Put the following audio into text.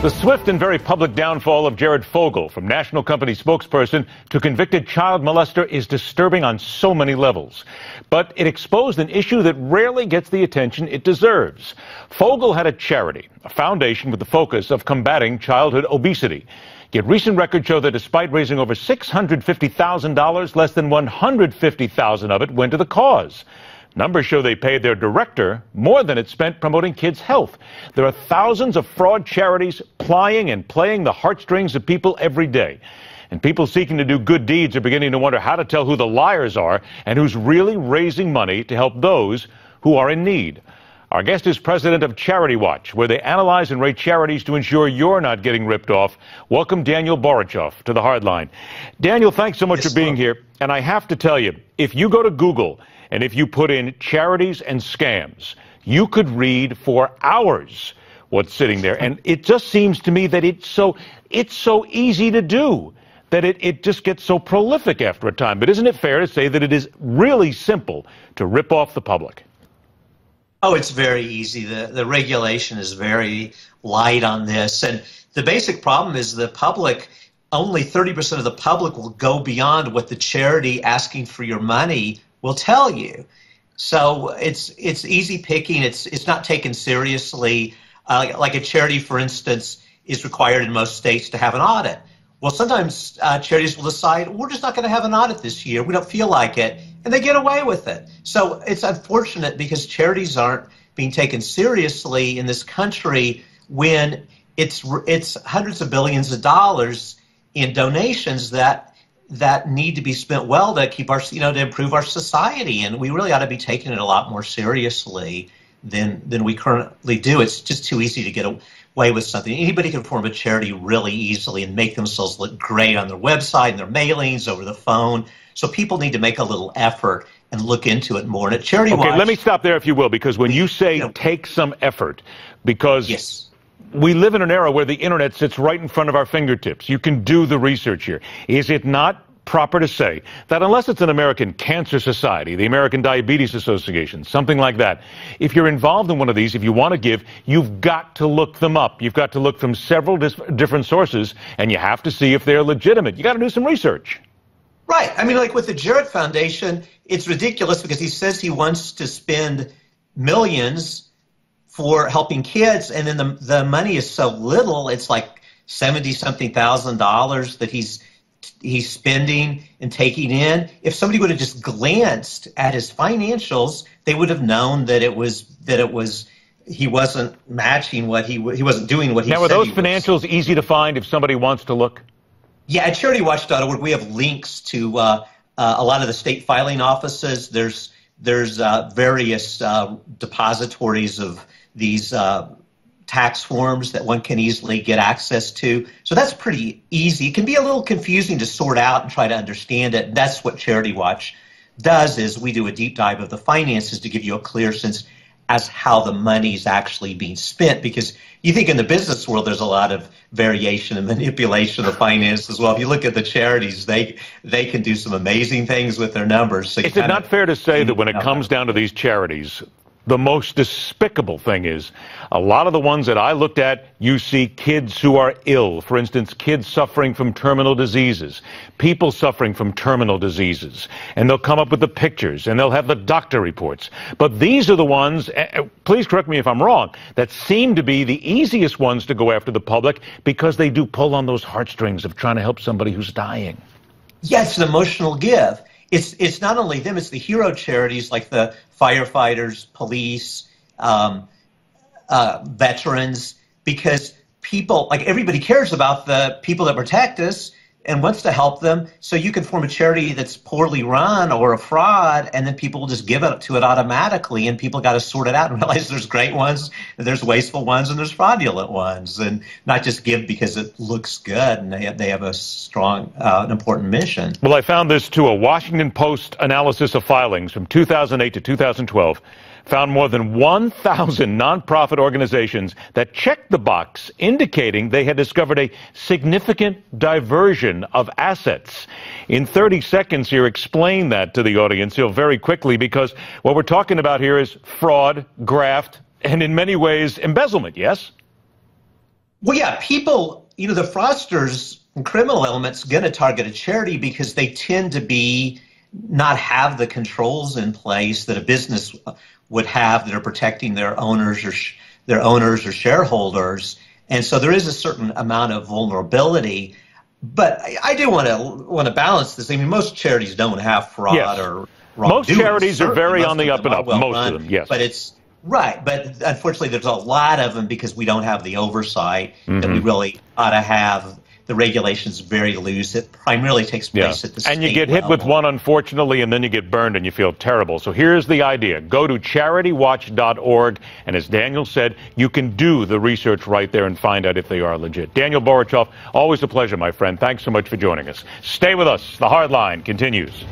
The swift and very public downfall of Jared Fogle from national company spokesperson to convicted child molester is disturbing on so many levels. But it exposed an issue that rarely gets the attention it deserves. Fogle had a charity, a foundation with the focus of combating childhood obesity. Yet recent records show that despite raising over $650,000, less than $150,000 of it went to the cause. Numbers show they paid their director more than it spent promoting kids' health. There are thousands of fraud charities plying and playing the heartstrings of people every day. And people seeking to do good deeds are beginning to wonder how to tell who the liars are and who's really raising money to help those who are in need. Our guest is president of CharityWatch, where they analyze and rate charities to ensure you're not getting ripped off. Welcome Daniel Borochoff to the Hardline. Daniel, thanks so much for being here. And I have to tell you, if you go to Google and if you put in charities and scams, you could read for hours what's sitting there. And it just seems to me that it's so easy to do, that it just gets so prolific after a time. But isn't it fair to say that it is really simple to rip off the public? Oh, it's very easy. The regulation is very light on this. And the basic problem is the public, only 30% of the public will go beyond what the charity asking for your money will tell you. So it's easy picking. It's not taken seriously. Like a charity, for instance, is required in most states to have an audit. Well, sometimes charities will decide, we're just not going to have an audit this year. We don't feel like it. And they get away with it. So it's unfortunate because charities aren't being taken seriously in this country when it's hundreds of billions of dollars in donations that need to be spent well to keep our, to improve our society. And we really ought to be taking it a lot more seriously than we currently do. It's just too easy to get away with something. Anybody can form a charity really easily and make themselves look great on their website and their mailings over the phone. So people need to make a little effort and look into it more. And at CharityWatch, okay, let me stop there if you will, because when you say take some effort, because yes, we live in an era where the internet sits right in front of our fingertips. You can do the research here. Is it not proper to say that unless it's an American Cancer Society, the American Diabetes Association, something like that, if you're involved in one of these, if you want to give, you've got to look them up. You've got to look from several different sources, and you have to see if they're legitimate. You got to do some research. Right. I mean, like with the Jared Foundation, it's ridiculous because he says he wants to spend millions for helping kids, and then the money is so little, it's like $70-something thousand that he's spending and taking in. If somebody would have just glanced at his financials, they would have known that he wasn't matching what he wasn't doing what he said. Now, are those financials easy to find if somebody wants to look? Yeah, at CharityWatch.org, we have links to a lot of the state filing offices. There's various depositories of these tax forms that one can easily get access to. So that's pretty easy. It can be a little confusing to sort out and try to understand it. That's what CharityWatch does, is we do a deep dive of the finances to give you a clear sense as how the money's actually being spent, because you think in the business world there's a lot of variation and manipulation of finance as well. If you look at the charities, they can do some amazing things with their numbers. So is it not fair to say that when it comes down to these charities, the most despicable thing is a lot of the ones that I looked at, you see kids who are ill. For instance, kids suffering from terminal diseases, people suffering from terminal diseases. And they'll come up with the pictures and they'll have the doctor reports. But these are the ones, please correct me if I'm wrong, that seem to be the easiest ones to go after the public because they do pull on those heartstrings of trying to help somebody who's dying. Yeah, it's an emotional give. It's not only them, it's the hero charities like the firefighters, police, veterans, because people, like everybody cares about the people that protect us and wants to help them. So you can form a charity that's poorly run or a fraud, and then people will just give it to it automatically, and people got to sort it out and realize there's great ones, there's wasteful ones, and there's fraudulent ones, and not just give because it looks good and they have a strong, an important mission. Well, I found this too. A Washington Post analysis of filings from 2008 to 2012 found more than 1,000 nonprofit organizations that checked the box indicating they had discovered a significant diversion of assets. In 30 seconds here, explain that to the audience here very quickly, because what we're talking about here is fraud, graft, and in many ways embezzlement, yes? Well, yeah, people, the fraudsters and criminal elements going to target a charity because they tend to not have the controls in place that a business would have that are protecting their owners or shareholders. And so there is a certain amount of vulnerability. But I do want to balance this. I mean, most charities don't have fraud or wrongdoing. Most charities are very on the up and up. Most of them, yes. But it's right. But unfortunately, there's a lot of them because we don't have the oversight that we really ought to have. The regulation's very loose. It primarily takes place at the state level. And you get hit with one, unfortunately, and then you get burned and you feel terrible. So here's the idea. Go to CharityWatch.org, and as Daniel said, you can do the research right there and find out if they are legit. Daniel Borochoff, always a pleasure, my friend. Thanks so much for joining us. Stay with us. The Hard Line continues.